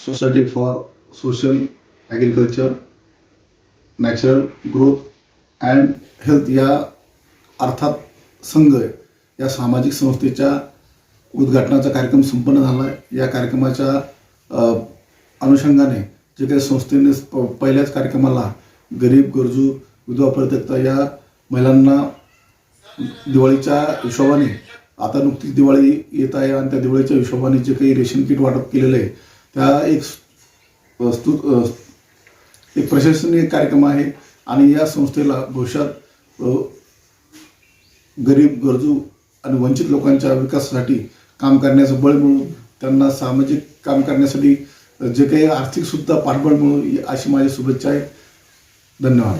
Society for social agriculture natural growth and health या अर्थात संघ या सामाजिक संस्थेच्या उद्घाटनाचा कार्यक्रम संपन्न झाला आहे। या कार्यक्रमाच्या अनुषंगाने जे काही संस्थेने पहिल्याच कार्यक्रमाला गरीब गरजू विधवा परित्यक्ता या महिलांना दिवाळीच्या हिशोबाने आता नुकतीच दिवाळी येत आहे आणि त्या दिवाळीच्या हिशोबाने जे काही रेशन किट वाटप केलेलं आहे त्या एक प्रशंसनीय कार्यक्रम आहे आणि या संस्थेला भविष्यात गरीब गरजू आणि वंचित लोकांच्या विकासासाठी काम करण्याचं बळ मिळून त्यांना सामाजिक काम करण्यासाठी जे काही आर्थिक सुद्धा पाठबळ मिळू अशी माझी शुभेच्छा आहे। धन्यवाद।